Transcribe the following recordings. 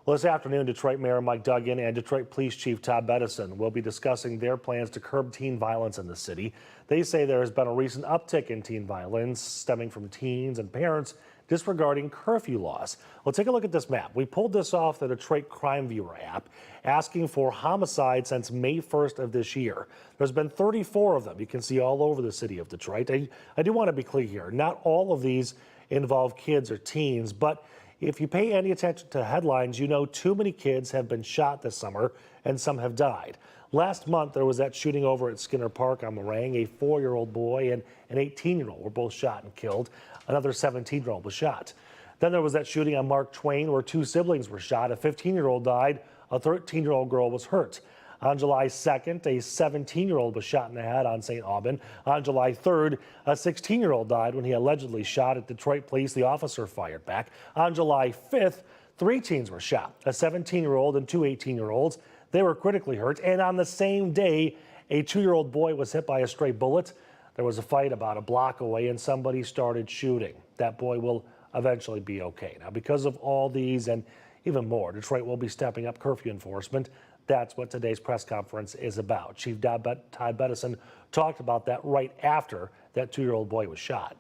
Well, this afternoon, Detroit Mayor Mike Duggan and Detroit Police Chief Todd Bettinson will be discussing their plans to curb teen violence in the city. They say there has been a recent uptick in teen violence stemming from teens and parents disregarding curfew laws. Well, take a look at this map. We pulled this off the Detroit Crime Viewer app, asking for homicide since May 1st of this year. There's been 34 of them. You can see all over the city of Detroit. I do want to be clear here. Not all of these involve kids or teens, but if you pay any attention to headlines, you know too many kids have been shot this summer and some have died. Last month, there was that shooting over at Skinner Park on Meringue. A 4-year-old boy and an 18-year-old were both shot and killed. Another 17-year-old was shot. Then there was that shooting on Mark Twain where 2 siblings were shot. A 15-year-old died. A 13-year-old girl was hurt. On July 2nd, a 17-year-old was shot in the head on St. Aubin. On July 3rd, a 16-year-old died when he allegedly shot at Detroit police. The officer fired back. On July 5th, 3 teens were shot, a 17-year-old and 2 18-year-olds. They were critically hurt. And on the same day, a 2-year-old boy was hit by a stray bullet. There was a fight about a block away and somebody started shooting. That boy will eventually be okay. Now, because of all these and even more, Detroit will be stepping up curfew enforcement. That's what today's press conference is about. Chief Todd Bettinson talked about that right after that 2-year-old boy was shot.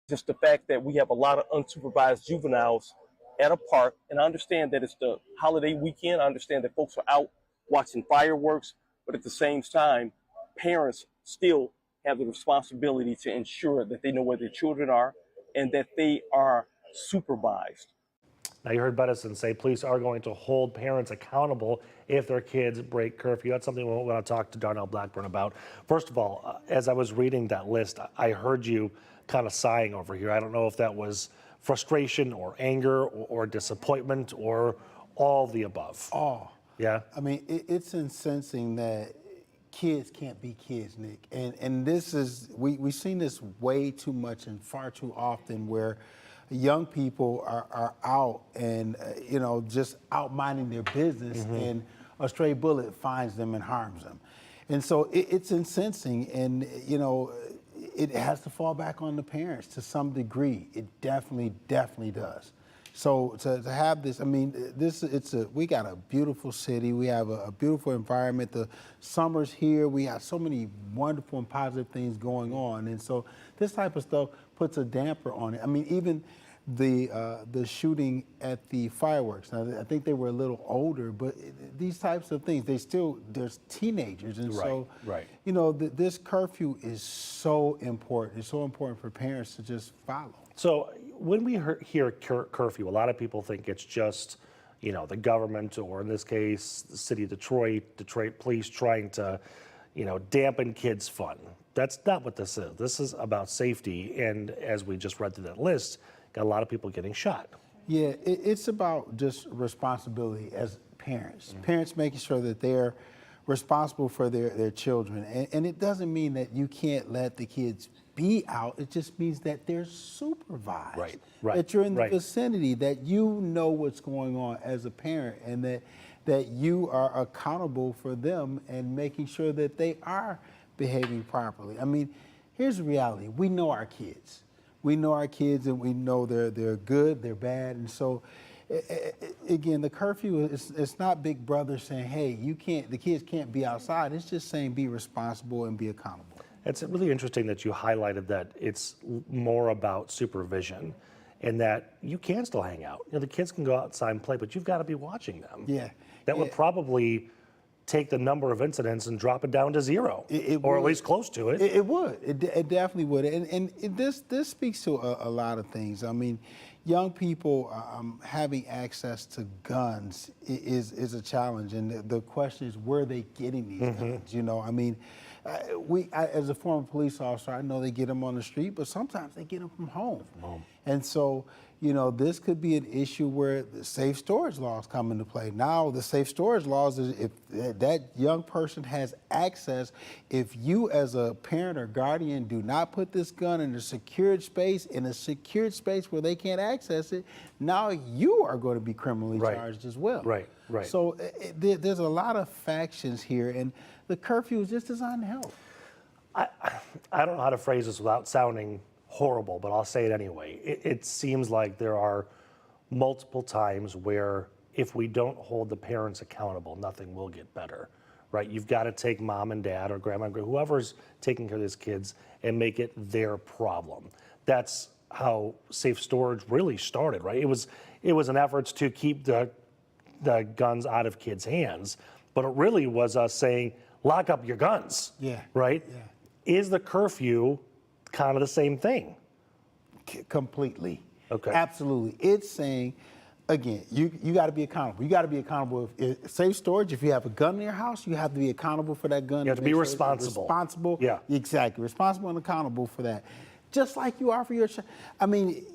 Just the fact that we have a lot of unsupervised juveniles at a park, and I understand that it's the holiday weekend. I understand that folks are out watching fireworks, but at the same time, parents still have the responsibility to ensure that they know where their children are and that they are supervised. Now, you heard Bettinson say police are going to hold parents accountable if their kids break curfew. That's something we want to talk to Darnell Blackburn about. First of all, as I was reading that list, I heard you kind of sighing over here. I don't know if that was frustration or anger or disappointment or all of the above. Oh. Yeah? I mean, it's incensing that kids can't be kids, Nick. And this is, we've seen this way too much and far too often where young people are out and, just out minding their business, and a stray bullet finds them and harms them. And so it's incensing, and, it has to fall back on the parents to some degree. It definitely does. So to have this, I mean, we got a beautiful city. We have a beautiful environment. The summer's here. We have so many wonderful and positive things going on. And so this type of stuff puts a damper on it. I mean, even the shooting at the fireworks. Now, I think they were a little older, but these types of things, there's teenagers. And this curfew is so important. It's so important for parents to just follow. So when we hear curfew, a lot of people think it's just, the government, or in this case, the city of Detroit police trying to, dampen kids' fun. That's not what this is. This is about safety. And as we just read through that list, got a lot of people getting shot. Yeah, it's about just responsibility as parents. Parents making sure that they're responsible for their children. And it doesn't mean that you can't let the kids be out. It just means that they're supervised. Right. That you're in the vicinity, that you know what's going on as a parent, and that you are accountable for them and making sure that they are behaving properly. I mean, here's the reality. We know our kids. We know our kids, and we know they're good, they're bad. And so, again, the curfew it's not Big Brother saying, hey, the kids can't be outside. It's just saying be responsible and be accountable. It's really interesting that you highlighted that it's more about supervision and that you can still hang out. The kids can go outside and play, but you've got to be watching them. Yeah. That would probably take the number of incidents and drop it down to zero, or at least close to it. It would. It definitely would. And this speaks to a lot of things. I mean, young people having access to guns is a challenge, and the question is, where are they getting these guns? I mean, as a former police officer, I know they get them on the street, but sometimes they get them from home. And so, this could be an issue where the safe storage laws come into play. Now, the safe storage laws is if that young person has access, if you as a parent or guardian do not put this gun in a secured space, where they can't access it, now you are going to be criminally charged as well. Right. So there's a lot of factions here, and the curfew is just designed to help. I don't know how to phrase this without sounding horrible, but I'll say it anyway. It seems like there are multiple times where if we don't hold the parents accountable, nothing will get better, right? You've got to take mom and dad or grandma and whoever's taking care of these kids and make it their problem. That's how safe storage really started, right? It was an effort to keep the guns out of kids' hands, but it really was us saying, lock up your guns, right? Yeah. Is the curfew kind of the same thing? Completely. Okay. Absolutely. It's saying, again, you got to be accountable. You got to be accountable. If safe storage, if you have a gun in your house, you have to be accountable for that gun. You have to be responsible. Responsible. Yeah. Exactly. Responsible and accountable for that. Just like you are for your child. I mean,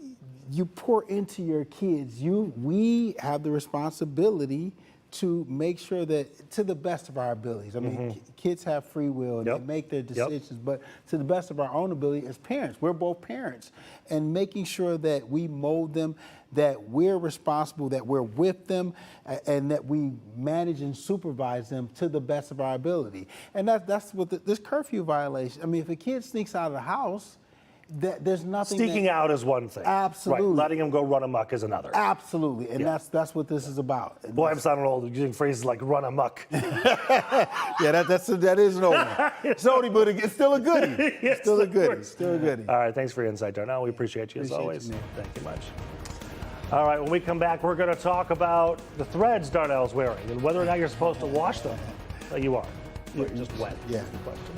you pour into your kids. We have the responsibility to make sure that, to the best of our abilities. I mean, kids have free will and they make their decisions, but to the best of our own ability as parents, we're both parents, and making sure that we mold them, that we're responsible, that we're with them, and that we manage and supervise them to the best of our ability. And that's what this curfew violation. I mean, if a kid sneaks out of the house, there's nothing. Sneaking out is one thing. Absolutely. Right. Letting them go run amok is another. Absolutely. And that's what this is about. Boy, I'm sounding old using phrases like run amok. Yeah, that is an old one. It's oldie, but it's still a goodie. It's still a goodie. Still a goodie. All right, thanks for your insight, Darnell. We appreciate you as always. You, Thank you much. All right, when we come back, we're going to talk about the threads Darnell's wearing and whether or not you're supposed to wash them. You are. You're just wet. Yeah. Question.